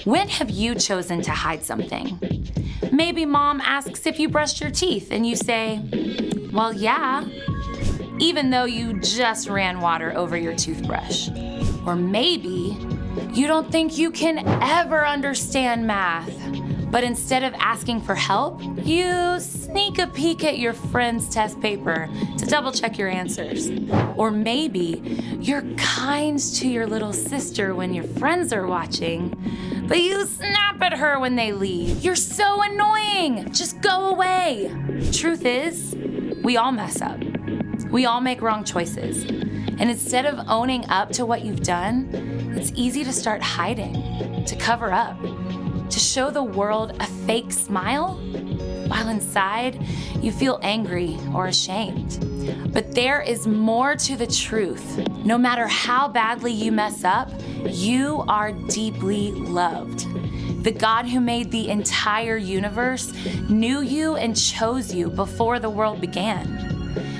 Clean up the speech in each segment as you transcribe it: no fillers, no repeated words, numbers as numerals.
When have you chosen to hide something? Maybe mom asks if you brushed your teeth and you say, well, yeah, even though you just ran water over your toothbrush. Or maybe you don't think you can ever understand math, but instead of asking for help, you sneak a peek at your friend's test paper to double check your answers. Or maybe you're kind to your little sister when your friends are watching, but you snap at her when they leave. You're so annoying, just go away. Truth is, we all mess up. We all make wrong choices. And instead of owning up to what you've done, it's easy to start hiding, to cover up, to show the world a fake smile, while inside you feel angry or ashamed. But there is more to the truth. No matter how badly you mess up, you are deeply loved. The God who made the entire universe knew you and chose you before the world began.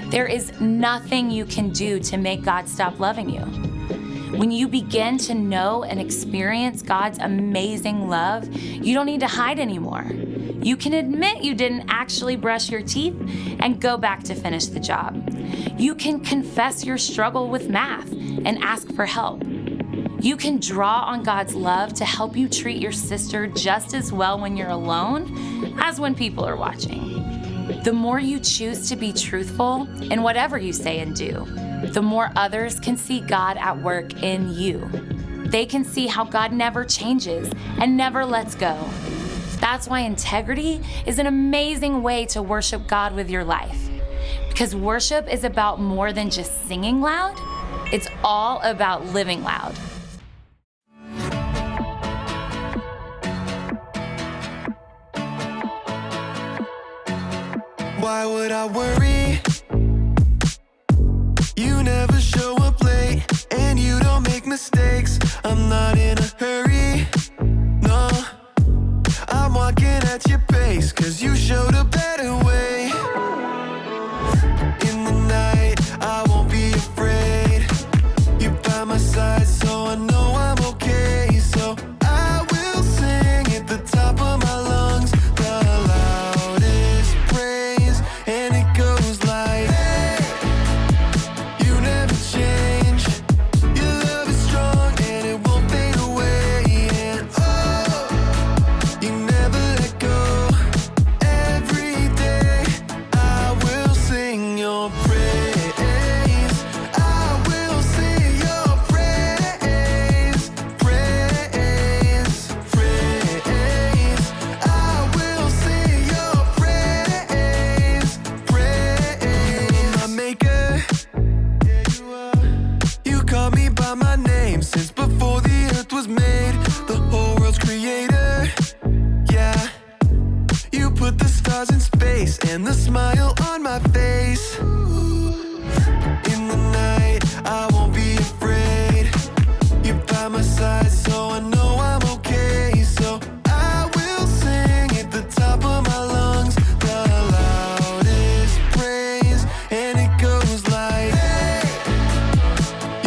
There is nothing you can do to make God stop loving you. When you begin to know and experience God's amazing love, you don't need to hide anymore. You can admit you didn't actually brush your teeth and go back to finish the job. You can confess your struggle with math and ask for help. You can draw on God's love to help you treat your sister just as well when you're alone as when people are watching. The more you choose to be truthful in whatever you say and do, the more others can see God at work in you. They can see how God never changes and never lets go. That's why integrity is an amazing way to worship God with your life. Because worship is about more than just singing loud, it's all about living loud. Why would I worry? You never show up late, and you don't make mistakes. I'm not in a hurry, no. I'm walking at your pace, 'cause you showed a better way. In the night, I won't be afraid. You're by my side, so I know I'm okay. So I will sing at the top of my lungs, the loudest praise, and it goes like, hey, you never change. Your love is strong and it won't fade away. And oh, you never let go. Every day I will sing your praise. I will sing your praise. Praise, praise. I will sing your praise. Praise. My maker, yeah, you are. You call me by my name since before the earth was made. The whole world's creator, yeah. You put the stars in space and the smile on my face. In the night, I won't be afraid. You're by my side, so I know I'm okay. So I will sing at the top of my lungs, the loudest praise, and it goes like, hey,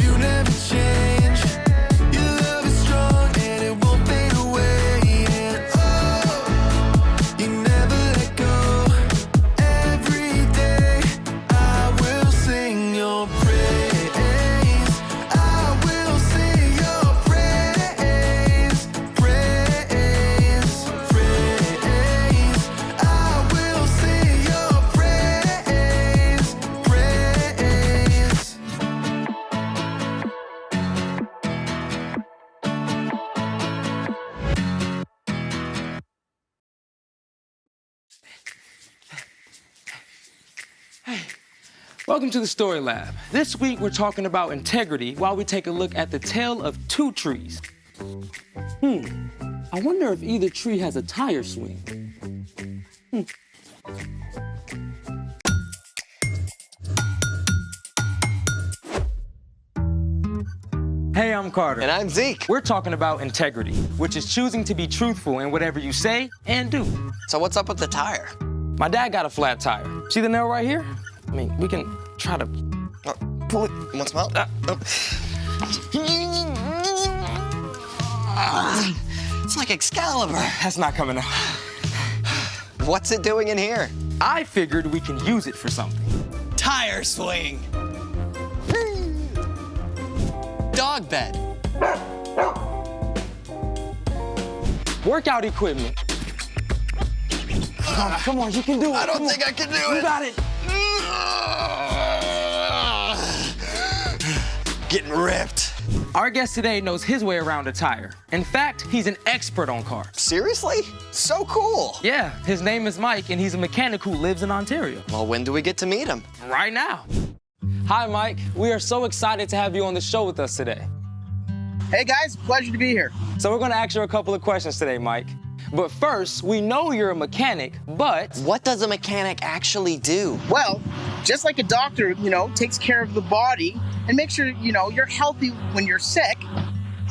you never change. Your love is strong and it won't fade away. And oh, you never let go. Every day I will sing your praise. I will sing your praise. Praise, praise. I will sing your praise. Praise. Welcome to the Story Lab. This week we're talking about integrity while we take a look at the tale of two trees. I wonder if either tree has a tire swing. Hey, I'm Carter. And I'm Zeke. We're talking about integrity, which is choosing to be truthful in whatever you say and do. So what's up with the tire? My dad got a flat tire. See the nail right here? I mean, we can try to... Pull it. You want some help? It's like Excalibur. That's not coming out. What's it doing in here? I figured we can use it for something. Tire swing. Dog bed. Workout equipment. Come on, you can do it. I don't Come on. think I can do You it. got it. Getting ripped. Our guest today knows his way around a tire. In fact, he's an expert on cars. Seriously? So cool. Yeah, his name is Mike, and he's a mechanic who lives in Ontario. Well, when do we get to meet him? Right now. Hi, Mike. We are so excited to have you on the show with us today. Hey guys, pleasure to be here. So we're going to ask you a couple of questions today, Mike. But first, we know you're a mechanic, but What does a mechanic actually do? Well, just like a doctor, takes care of the body and makes sure, you're healthy when you're sick,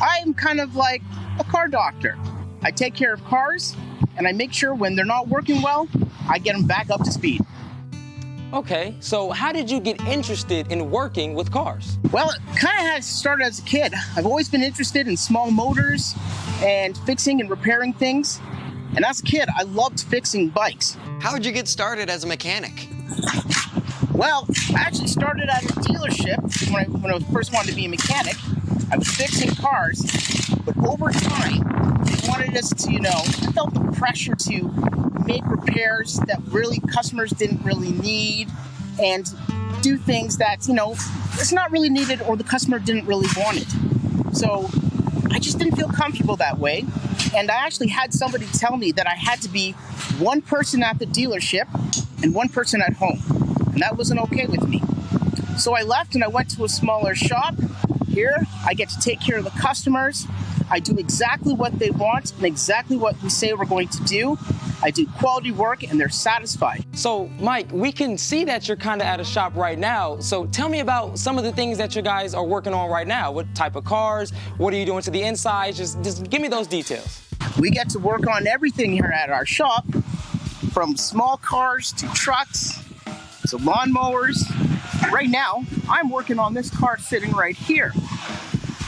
I'm kind of like a car doctor. I take care of cars and I make sure when they're not working well, I get them back up to speed. okay, so how did you get interested in working with cars? Well, it kind of has started as a kid. I've always been interested in small motors and fixing and repairing things. And as a kid, I loved fixing bikes. How'd you get started as a mechanic? Well, I actually started at a dealership when I first wanted to be a mechanic. I was fixing cars, but over time, they wanted us to, I felt the pressure to make repairs that really customers didn't really need and do things that, it's not really needed or the customer didn't really want it. So I just didn't feel comfortable that way. And I actually had somebody tell me that I had to be one person at the dealership and one person at home. And that wasn't okay with me. So I left and I went to a smaller shop. Here, I get to take care of the customers. I do exactly what they want and exactly what we say we're going to do. I do quality work and they're satisfied. So, Mike, we can see that you're kind of at a shop right now. So tell me about some of the things that you guys are working on right now. What type of cars? What are you doing to the inside? Just give me those details. We get to work on everything here at our shop, from small cars to trucks to lawnmowers. Right now, I'm working on this car sitting right here.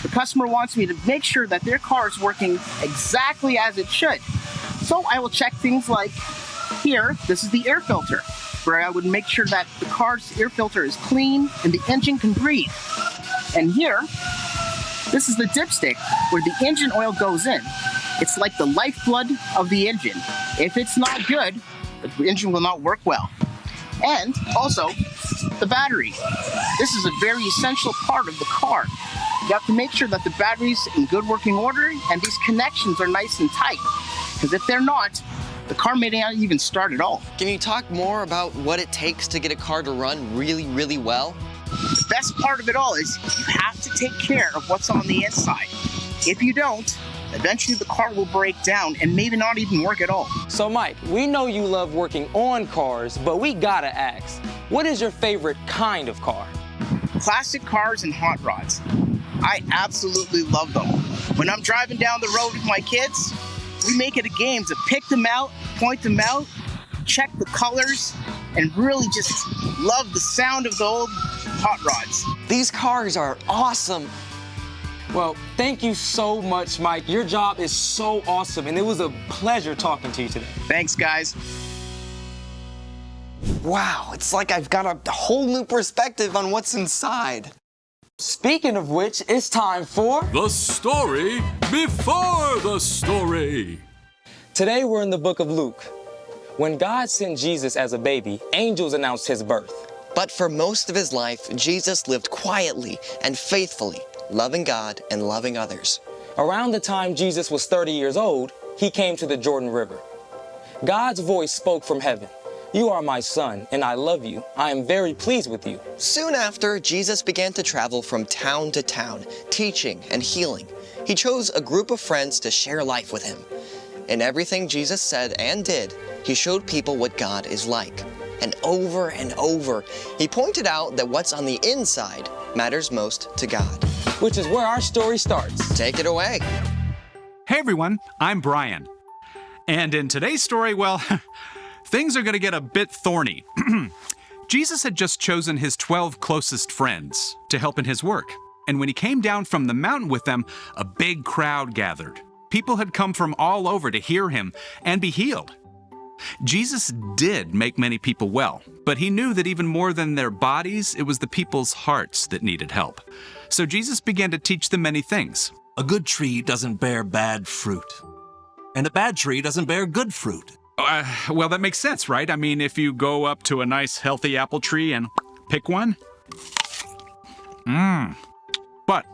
The customer wants me to make sure that their car is working exactly as it should. So I will check things like here, this is the air filter, where I would make sure that the car's air filter is clean and the engine can breathe. And here, this is the dipstick, where the engine oil goes in. It's like the lifeblood of the engine. If it's not good, the engine will not work well. And also, the battery. This is a very essential part of the car. You have to make sure that the battery's in good working order and these connections are nice and tight. Because if they're not, the car may not even start at all. Can you talk more about what it takes to get a car to run really, really well? The best part of it all is you have to take care of what's on the inside. If you don't, eventually the car will break down and maybe not even work at all. So, Mike, we know you love working on cars, but we gotta ask, what is your favorite kind of car? Classic cars and hot rods. I absolutely love them. When I'm driving down the road with my kids, we make it a game to pick them out, point them out, check the colors, and really just love the sound of the old hot rods. These cars are awesome. Well, thank you so much, Mike. Your job is so awesome, and it was a pleasure talking to you today. Thanks, guys. Wow, it's like I've got a whole new perspective on what's inside. Speaking of which, it's time for The story before the story. Today we're in the book of Luke. When God sent Jesus as a baby, angels announced his birth. But for most of his life, Jesus lived quietly and faithfully, loving God and loving others. Around the time Jesus was 30 years old, he came to the Jordan River. God's voice spoke from heaven. "You are my son, and I love you. I am very pleased with you." Soon after, Jesus began to travel from town to town, teaching and healing. He chose a group of friends to share life with him. In everything Jesus said and did, he showed people what God is like. And over, he pointed out that what's on the inside matters most to God. Which is where our story starts. Take it away. Hey everyone, I'm Brian. And in today's story, well, things are going to get a bit thorny. Jesus had just chosen his 12 closest friends to help in his work. And when he came down from the mountain with them, a big crowd gathered. People had come from all over to hear him and be healed. Jesus did make many people well, but he knew that even more than their bodies, it was the people's hearts that needed help. So Jesus began to teach them many things. A good tree doesn't bear bad fruit, and a bad tree doesn't bear good fruit. Well, that makes sense, right? I mean, if you go up to a nice, healthy apple tree and pick one. But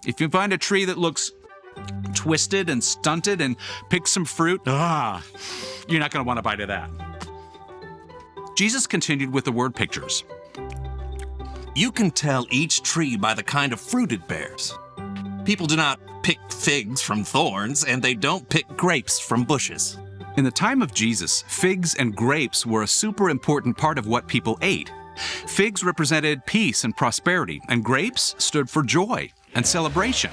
if you find a tree that looks twisted and stunted and pick some fruit, you're not going to want to bite of that. Jesus continued with the word pictures. You can tell each tree by the kind of fruit it bears. People do not pick figs from thorns, and they don't pick grapes from bushes. In the time of Jesus, figs and grapes were a super important part of what people ate. Figs represented peace and prosperity, and grapes stood for joy and celebration.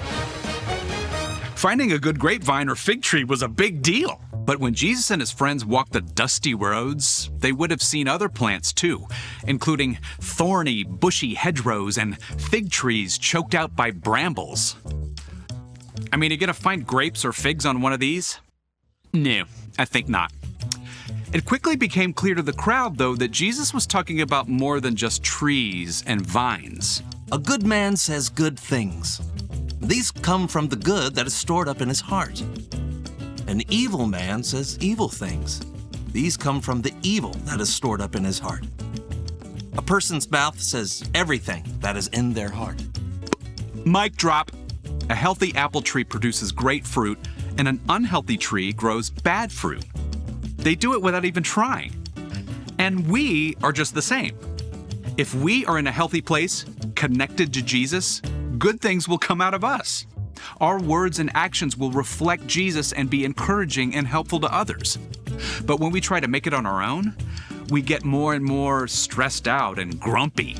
Finding a good grapevine or fig tree was a big deal. But when Jesus and his friends walked the dusty roads, they would have seen other plants too, including thorny, bushy hedgerows and fig trees choked out by brambles. I mean, are you gonna find grapes or figs on one of these? No, I think not. It quickly became clear to the crowd, though, that Jesus was talking about more than just trees and vines. A good man says good things. These come from the good that is stored up in his heart. An evil man says evil things. These come from the evil that is stored up in his heart. A person's mouth says everything that is in their heart. Mic drop. A healthy apple tree produces great fruit, and an unhealthy tree grows bad fruit. They do it without even trying. And we are just the same. If we are in a healthy place, connected to Jesus, good things will come out of us. Our words and actions will reflect Jesus and be encouraging and helpful to others. But when we try to make it on our own, we get more and more stressed out and grumpy.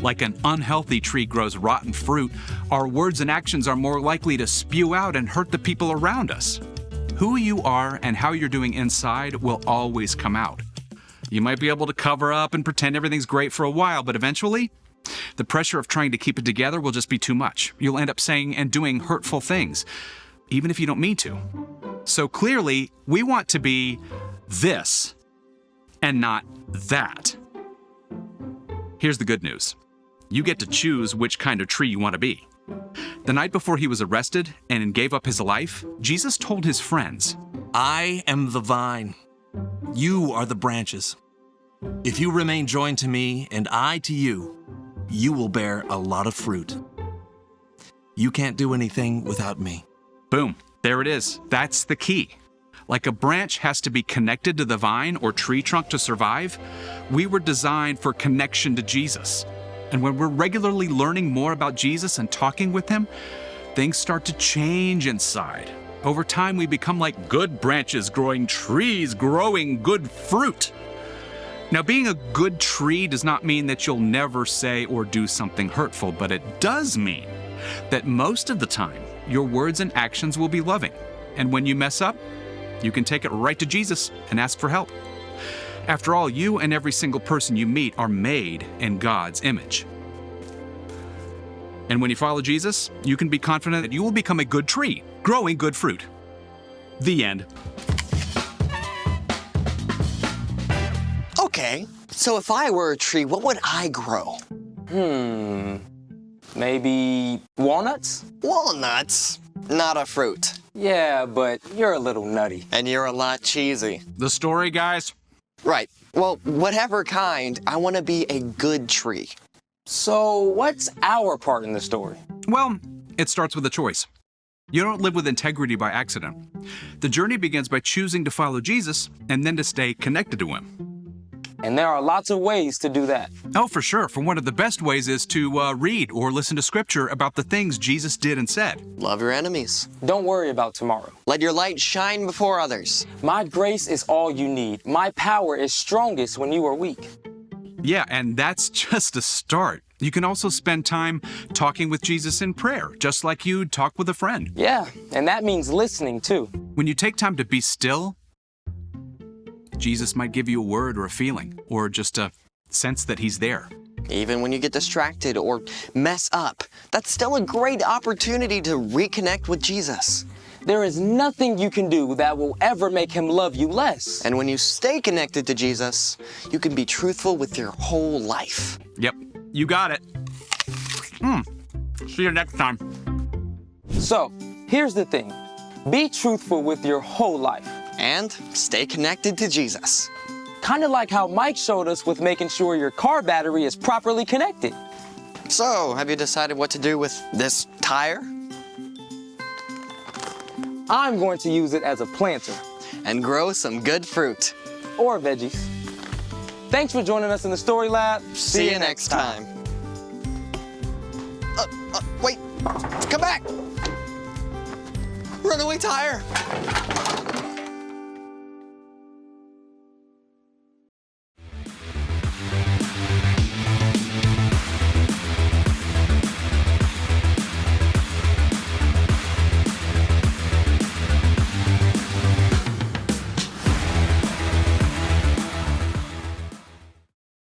Like an unhealthy tree grows rotten fruit, our words and actions are more likely to spew out and hurt the people around us. Who you are and how you're doing inside will always come out. You might be able to cover up and pretend everything's great for a while, but eventually, the pressure of trying to keep it together will just be too much. You'll end up saying and doing hurtful things, even if you don't mean to. So clearly, we want to be this and not that. Here's the good news. You get to choose which kind of tree you want to be. The night before he was arrested and gave up his life, Jesus told his friends, I am the vine. You are the branches. If you remain joined to me and I to you, you will bear a lot of fruit. You can't do anything without me. Boom, there it is. That's the key. Like a branch has to be connected to the vine or tree trunk to survive, we were designed for connection to Jesus. And when we're regularly learning more about Jesus and talking with him, things start to change inside. Over time, we become like good branches growing trees, growing good fruit. Now, being a good tree does not mean that you'll never say or do something hurtful, but it does mean that most of the time, your words and actions will be loving. And when you mess up, you can take it right to Jesus and ask for help. After all, you and every single person you meet are made in God's image. And when you follow Jesus, you can be confident that you will become a good tree, growing good fruit. The end. Okay, so if I were a tree, what would I grow? Maybe walnuts? Walnuts? Not a fruit. Yeah, but you're a little nutty. And you're a lot cheesy. The story, guys? Right. Well, whatever kind, I want to be a good tree. So what's our part in the story? Well, it starts with a choice. You don't live with integrity by accident. The journey begins by choosing to follow Jesus and then to stay connected to him. And there are lots of ways to do that. Oh, for sure. For one of the best ways is to read or listen to scripture about the things Jesus did and said. Love your enemies. Don't worry about tomorrow. Let your light shine before others. My grace is all you need. My power is strongest when you are weak. Yeah, and that's just a start. You can also spend time talking with Jesus in prayer, just like you'd talk with a friend. Yeah, and that means listening too. When you take time to be still, Jesus might give you a word or a feeling, or just a sense that he's there. Even when you get distracted or mess up, that's still a great opportunity to reconnect with Jesus. There is nothing you can do that will ever make him love you less. And when you stay connected to Jesus, you can be truthful with your whole life. Yep, you got it. See you next time. So, here's the thing. Be truthful with your whole life. And stay connected to Jesus. Kind of like how Mike showed us with making sure your car battery is properly connected. So, have you decided what to do with this tire? I'm going to use it as a planter. And grow some good fruit. Or veggies. Thanks for joining us in the Story Lab. See you next time. Wait, come back! Runaway tire!